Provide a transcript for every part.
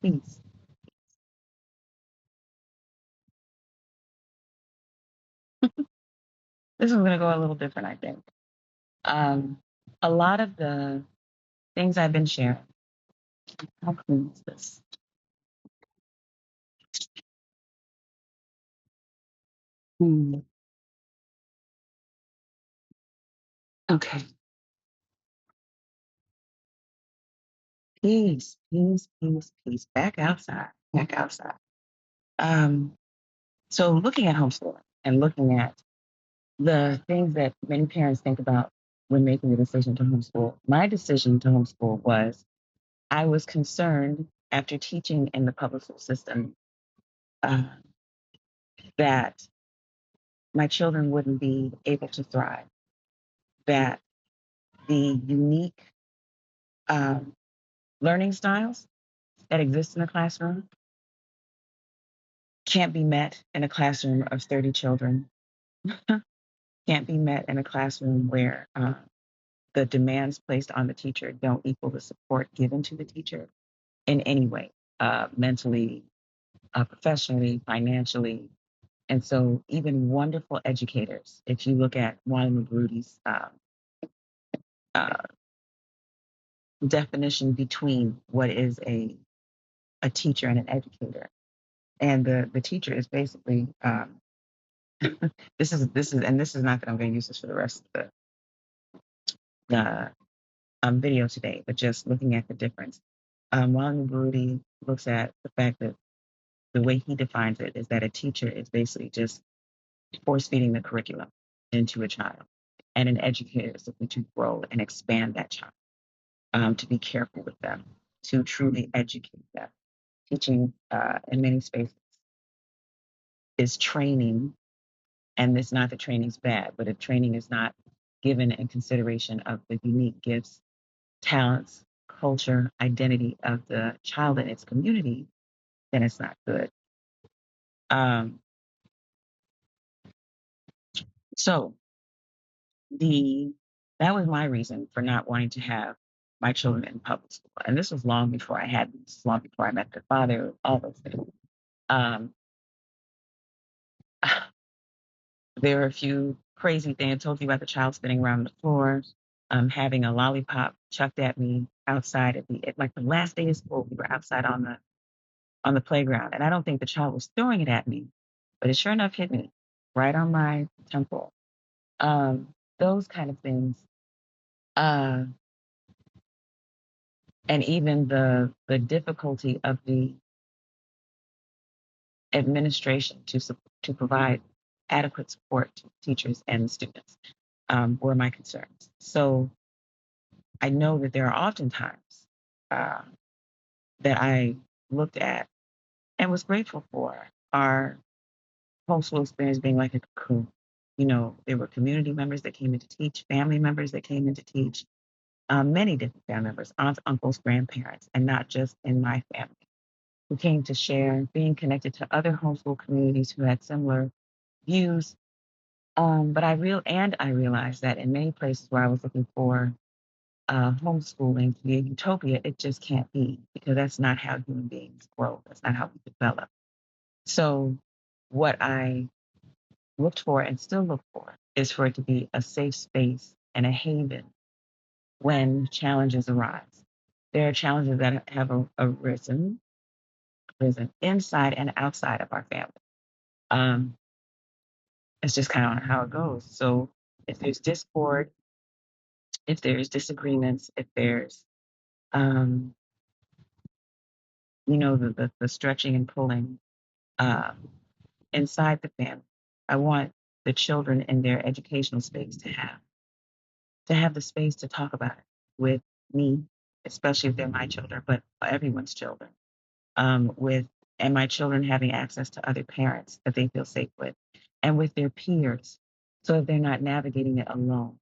Please. This is going to go a little different, I think. Um, a lot of the things I've been sharing, how clean is this? Hmm. Okay. Peace, peace, peace, peace. Back outside, back outside. Um, so looking at homeschooling and looking at the things that many parents think about when making the decision to homeschool, my decision to homeschool was I was concerned after teaching in the public school system uh, that my children wouldn't be able to thrive, that the unique um, learning styles that exist in a classroom can't be met in a classroom of 30 children, can't be met in a classroom where the demands placed on the teacher don't equal the support given to the teacher in any way, mentally, professionally, financially. And so, even wonderful educators, if you look at Juan Magrudy's uh, definition between what is a teacher and an educator, and the teacher is basically this is not that I'm going to use this for the rest of the video today, but just looking at the difference. Juan Magrudy looks at the fact that the way he defines it is that a teacher is basically just force feeding the curriculum into a child, and an educator is simply to grow and expand that child, to be careful with them, to truly educate them. Teaching in many spaces is training, and it's not that training's bad, but if training is not given in consideration of the unique gifts, talents, culture, identity of the child and its community, then it's not good. Um, so the that was my reason for not wanting to have my children in public school, and this was long before I had them. This was long before I met their father. All those things. Um, there were a few crazy things. I told you about the child spinning around the floor, having a lollipop chucked at me outside at like the last day of school. We were outside on the playground, and I don't think the child was throwing it at me, but it sure enough hit me right on my temple. Um, those kind of things. Uh, and even the difficulty of the administration to provide adequate support to teachers and students were my concerns. So I know that there are often times uh, that I looked at and was grateful for our homeschool experience being like a cocoon. You know, there were community members that came in to teach, family members that came in to teach, many different family members, aunts, uncles, grandparents, and not just in my family, who came to share, being connected to other homeschool communities who had similar views. But I realized that in many places where I was looking for homeschooling to be a utopia, it just can't be because that's not how human beings grow. That's not how we develop. So, what I looked for and still look for is for it to be a safe space and a haven when challenges arise. There are challenges that have arisen inside and outside of our family. Um, it's just kind of how it goes. So if there's discord, if there's disagreements, if there's um, the stretching and pulling uh, inside the family, I want the children in their educational space to have the space to talk about it with me, especially if they're my children, but everyone's children. With and my children having access to other parents that they feel safe with, and with their peers, so that they're not navigating it alone.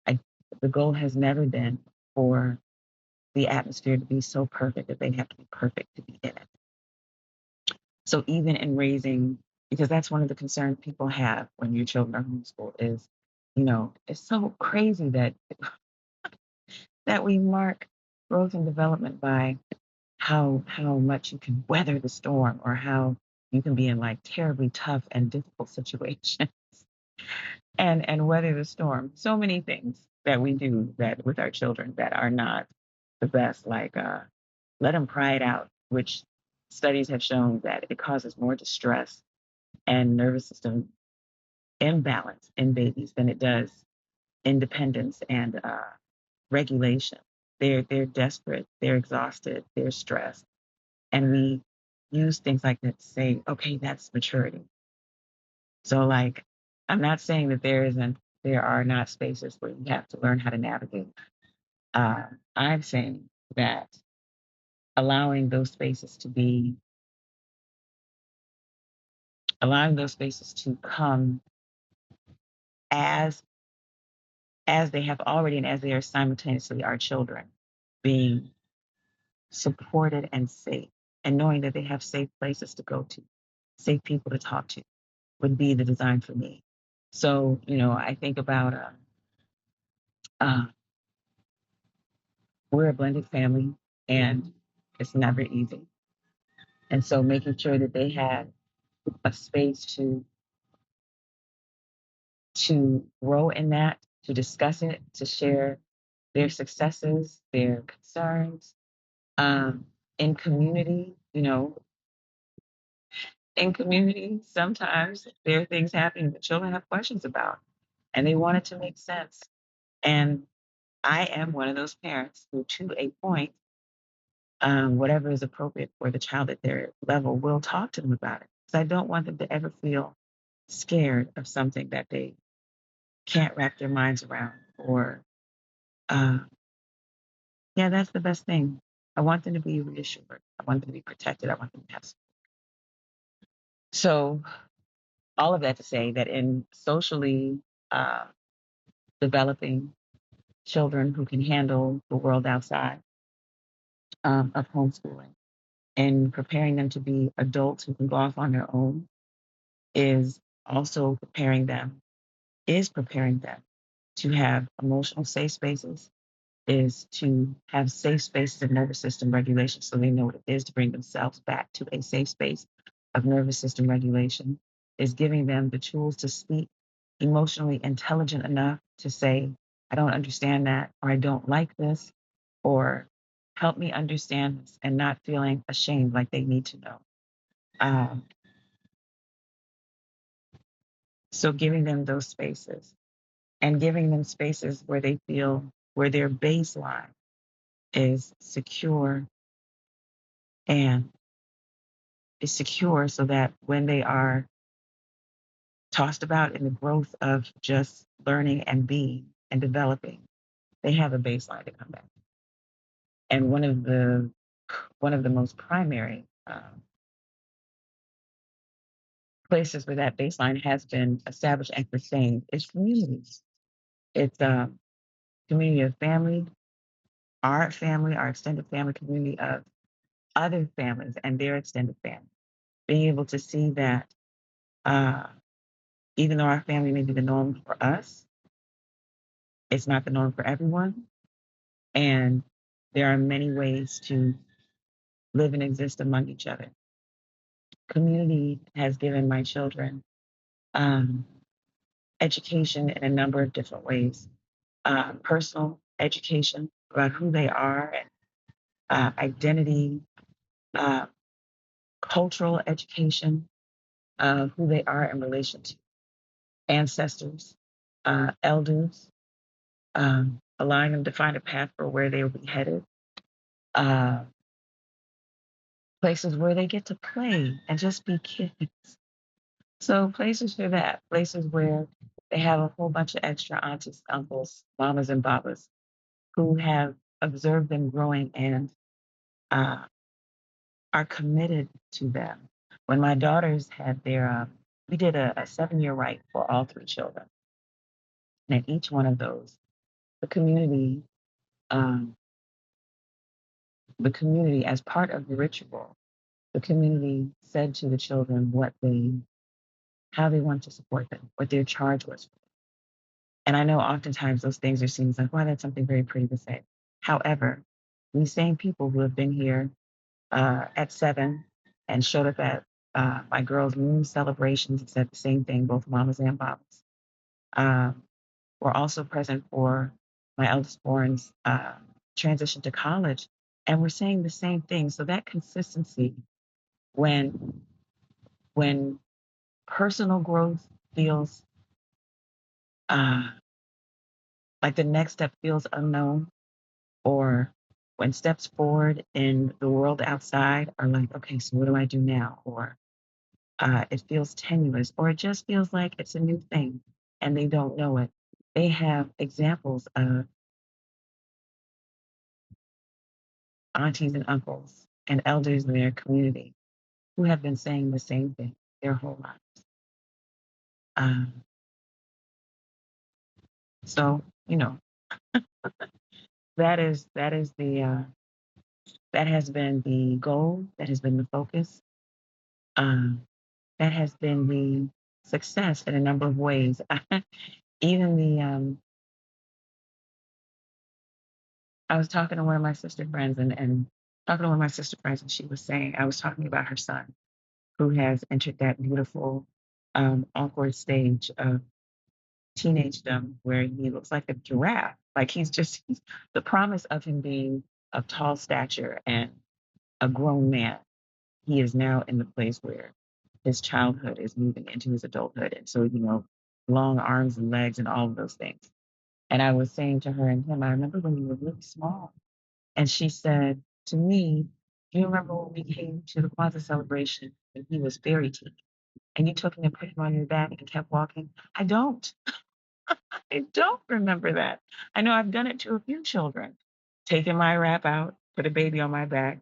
I, the goal has never been for the atmosphere to be so perfect that they have to be perfect to be in it. So even in raising, because that's one of the concerns people have when your children are homeschooled is, it's so crazy that we mark growth and development by how much you can weather the storm, or how you can be in like terribly tough and difficult situations and weather the storm. So many things that we do that with our children that are not the best, like let them cry it out, which studies have shown that it causes more distress and nervous system imbalance in babies than it does independence and regulation. They're desperate, they're exhausted, they're stressed, and we use things like that to say, okay, that's maturity. So like, I'm not saying that there are not spaces where you have to learn how to navigate. I'm saying that allowing those spaces to be allowing those spaces to come as as they have already, and as they are simultaneously our children, being supported and safe, and knowing that they have safe places to go to, safe people to talk to, would be the design for me. So, I think about uh, we're a blended family, and it's never easy. And so, making sure that they have a space to grow in that, to discuss it, to share their successes, their concerns, um, in community. In community, sometimes there are things happening that children have questions about, and they want it to make sense. And I am one of those parents who, to a point, whatever is appropriate for the child at their level, will talk to them about it. Because I don't want them to ever feel scared of something that they can't wrap their minds around. Or, uh, yeah, that's the best thing. I want them to be reassured. I want them to be protected. I want them to have. So, all of that to say that in socially uh, developing children who can handle the world outside of homeschooling, and preparing them to be adults who can go off on their own, is also preparing them to have emotional safe spaces, is to have safe spaces of nervous system regulation, so they know what it is to bring themselves back to a safe space of nervous system regulation, is giving them the tools to speak emotionally intelligent enough to say, I don't understand that, or I don't like this, or help me understand this, and not feeling ashamed like they need to know. Um, so giving them those spaces, and giving them spaces where they feel, where their baseline is secure, and is secure, so that when they are tossed about in the growth of just learning and being and developing, they have a baseline to come back. And one of the most primary places where that baseline has been established and sustained is communities. It's community of family, our extended family, community of other families and their extended family. Being able to see that uh, even though our family may be the norm for us, it's not the norm for everyone. And there are many ways to live and exist among each other. Community has given my children um, education in a number of different ways. Personal education about who they are, and identity, uh, cultural education of who they are in relation to ancestors, elders, allowing them to find a path for where they will be headed, uh, places where they get to play and just be kids. So places for that, places where they have a whole bunch of extra aunties, uncles, mamas, and babas who have observed them growing, and uh, are committed to them. When my daughters had we did a 7-year right for all three children. And at each one of those, the community, um, as part of the ritual, the community said to the children how they want to support them, what their charge was. And I know oftentimes those things are seen as like, wow, that's something very pretty to say. However, these same people who have been here at 7 and showed up at my girls' moon celebrations and said the same thing, both mamas and papas. Were also present for my eldest born's transition to college, and we're saying the same thing. So that consistency, when when personal growth feels uh, like the next step feels unknown, or when steps forward in the world outside are like, okay, so what do I do now? Or it feels tenuous, or it just feels like it's a new thing and they don't know it. They have examples of aunties and uncles and elders in their community who have been saying the same thing their whole lives. Um, so that is the that has been the goal, that has been the focus, um, that has been the success in a number of ways. Even I was talking to one of my sister friends and talking to one of my sister friends, and she was saying I was talking about her son who has entered that beautiful awkward stage of teenagedom where he looks like a giraffe. Like he's the promise of him being of tall stature and a grown man. He is now in the place where his childhood is moving into his adulthood. And so, long arms and legs and all of those things. And I was saying to her and him, I remember when you were really small. And she said to me, do you remember when we came to the Kwanzaa celebration and he was very teeny and you took him and put him on your back and kept walking? I don't. I don't remember that. I know I've done it to a few children, taken my wrap out, put a baby on my back,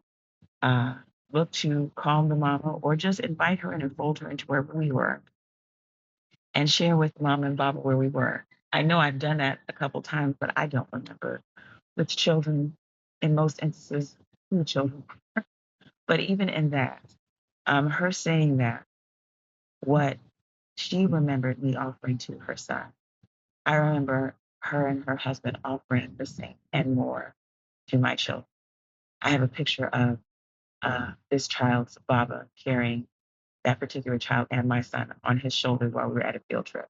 uh, look to calm the mama, or just invite her in and fold her into wherever we were and share with mama and baba where we were. I know I've done that a couple times, but I don't remember with children, in most instances, who children. But even in that, her saying that, what she remembered me offering to her son, I remember her and her husband offering the same and more to my children. I have a picture of this child's Baba carrying that particular child and my son on his shoulder while we were at a field trip.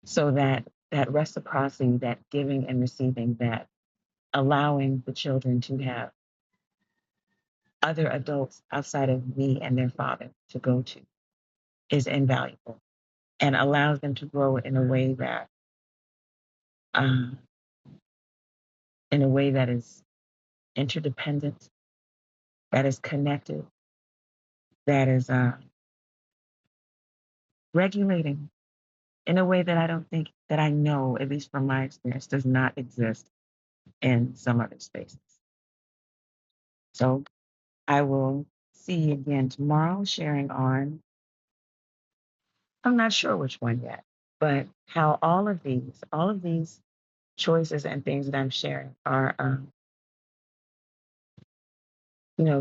So that reciprocity, that giving and receiving, that allowing the children to have other adults outside of me and their father to go to is invaluable and allows them to grow um, in a way that is interdependent, that is connected, that is regulating in a way that I don't think that I know, at least from my experience, does not exist in some other spaces. So I will see you again tomorrow, sharing on, I'm not sure which one yet, but how all of these choices and things that I'm sharing are, you know,